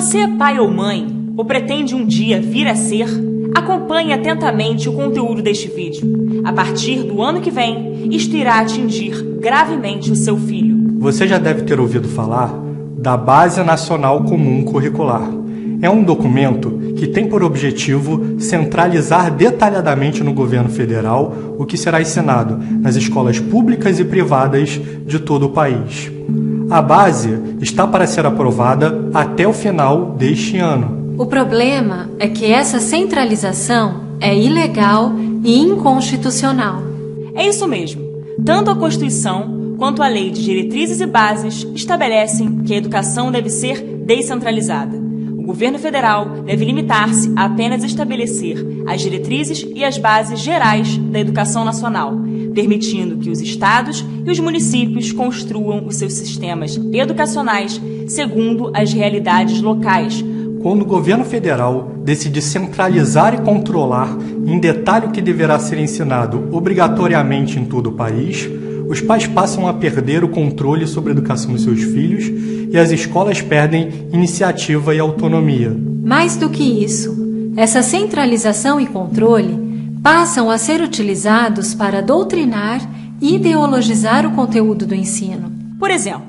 você é pai ou mãe, ou pretende um dia vir a ser, acompanhe atentamente o conteúdo deste vídeo. A partir do ano que vem, isto irá atingir gravemente o seu filho. Você já deve ter ouvido falar da Base Nacional Comum Curricular. É um documento que tem por objetivo centralizar detalhadamente no governo federal o que será ensinado nas escolas públicas e privadas de todo o país. A base está para ser aprovada até o final deste ano. O problema é que essa centralização é ilegal e inconstitucional. É isso mesmo. Tanto a Constituição quanto a Lei de Diretrizes e Bases estabelecem que a educação deve ser descentralizada. O governo federal deve limitar-se a apenas estabelecer as diretrizes e as bases gerais da educação nacional, permitindo que os estados e os municípios construam os seus sistemas educacionais segundo as realidades locais. Quando o governo federal decide centralizar e controlar em detalhe o que deverá ser ensinado obrigatoriamente em todo o país, os pais passam a perder o controle sobre a educação dos seus filhos e as escolas perdem iniciativa e autonomia. Mais do que isso, essa centralização e controle passam a ser utilizados para doutrinar e ideologizar o conteúdo do ensino. Por exemplo,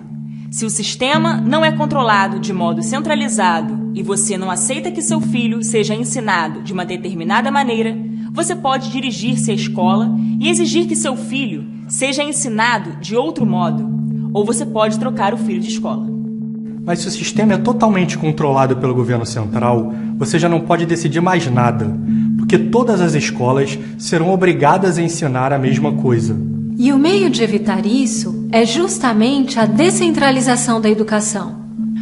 se o sistema não é controlado de modo centralizado e você não aceita que seu filho seja ensinado de uma determinada maneira, você pode dirigir-se à escola e exigir que seu filho seja ensinado de outro modo, ou você pode trocar o filho de escola. Mas se o sistema é totalmente controlado pelo governo central, você já não pode decidir mais nada, porque todas as escolas serão obrigadas a ensinar a mesma coisa. E o meio de evitar isso é justamente a descentralização da educação.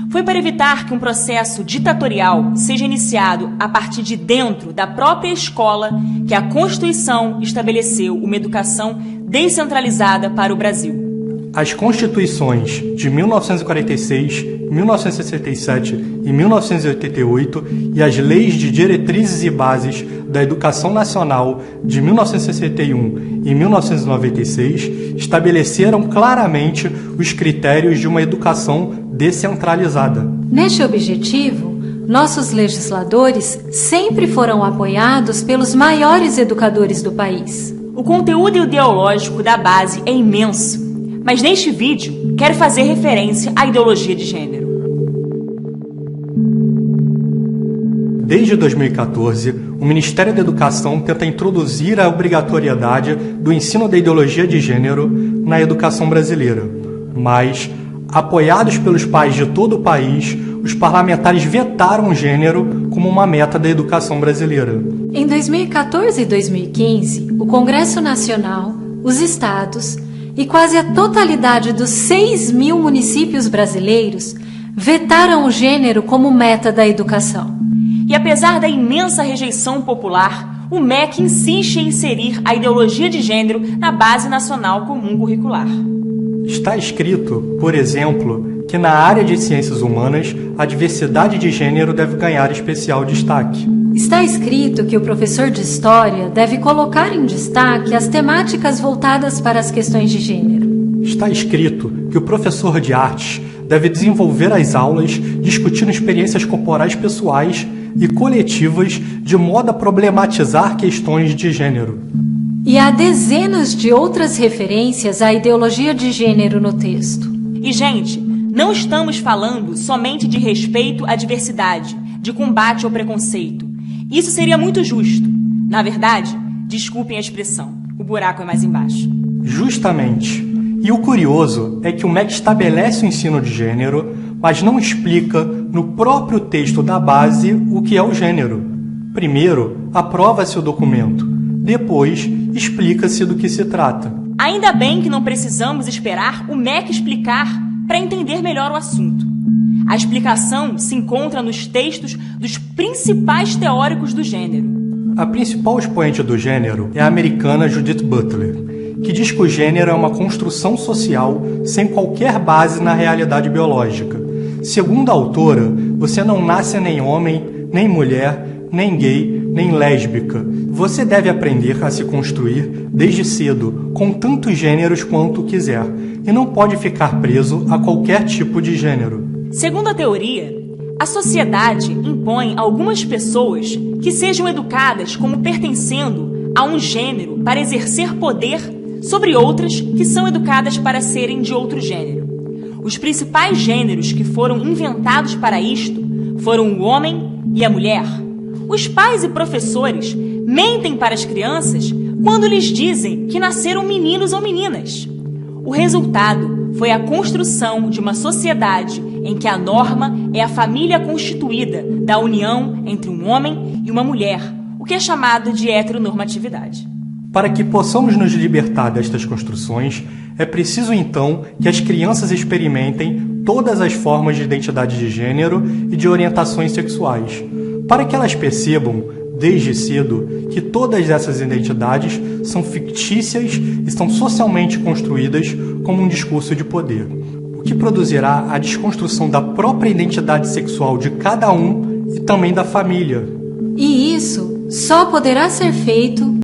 Foi para evitar que um processo ditatorial seja iniciado a partir de dentro da própria escola que a Constituição estabeleceu uma educação descentralizada para o Brasil. As Constituições de 1946, 1967 e 1988 e as Leis de Diretrizes e Bases da Educação Nacional de 1961 e 1996 estabeleceram claramente os critérios de uma educação descentralizada. Neste objetivo, nossos legisladores sempre foram apoiados pelos maiores educadores do país. O conteúdo ideológico da base é imenso, mas neste vídeo quero fazer referência à ideologia de gênero. Desde 2014, o Ministério da Educação tenta introduzir a obrigatoriedade do ensino da ideologia de gênero na educação brasileira. Mas, apoiados pelos pais de todo o país, os parlamentares vetaram o gênero como uma meta da educação brasileira. Em 2014 e 2015, o Congresso Nacional, os estados e quase a totalidade dos 6.000 municípios brasileiros vetaram o gênero como meta da educação. E apesar da imensa rejeição popular, o MEC insiste em inserir a ideologia de gênero na Base Nacional Comum Curricular. Está escrito, por exemplo, que na área de ciências humanas, a diversidade de gênero deve ganhar especial destaque. Está escrito que o professor de História deve colocar em destaque as temáticas voltadas para as questões de gênero. Está escrito que o professor de artes deve desenvolver as aulas discutindo experiências corporais pessoais e coletivas de modo a problematizar questões de gênero. E há dezenas de outras referências à ideologia de gênero no texto. E, gente, não estamos falando somente de respeito à diversidade, de combate ao preconceito. Isso seria muito justo. Na verdade, desculpem a expressão, o buraco é mais embaixo. Justamente. E o curioso é que o MEC estabelece o ensino de gênero, mas não explica no próprio texto da base o que é o gênero. Primeiro, aprova-se o documento. Depois, explica-se do que se trata. Ainda bem que não precisamos esperar o MEC explicar para entender melhor o assunto. A explicação se encontra nos textos dos principais teóricos do gênero. A principal expoente do gênero é a americana Judith Butler, que diz que o gênero é uma construção social sem qualquer base na realidade biológica. Segundo a autora, você não nasce nem homem, nem mulher, nem gay, nem lésbica. Você deve aprender a se construir desde cedo, com tantos gêneros quanto quiser, e não pode ficar preso a qualquer tipo de gênero. Segundo a teoria, A sociedade impõe a algumas pessoas que sejam educadas como pertencendo a um gênero para exercer poder sobre outras que são educadas para serem de outro gênero. Os principais gêneros que foram inventados para isto foram o homem e a mulher. Os pais e professores mentem para as crianças quando lhes dizem que nasceram meninos ou meninas. O resultado foi a construção de uma sociedade em que a norma é a família constituída da união entre um homem e uma mulher, o que é chamado de heteronormatividade. Para que possamos nos libertar destas construções, é preciso então que as crianças experimentem todas as formas de identidade de gênero e de orientações sexuais, para que elas percebam, desde cedo, que todas essas identidades são fictícias e são socialmente construídas como um discurso de poder, o que produzirá a desconstrução da própria identidade sexual de cada um e também da família. E isso só poderá ser feito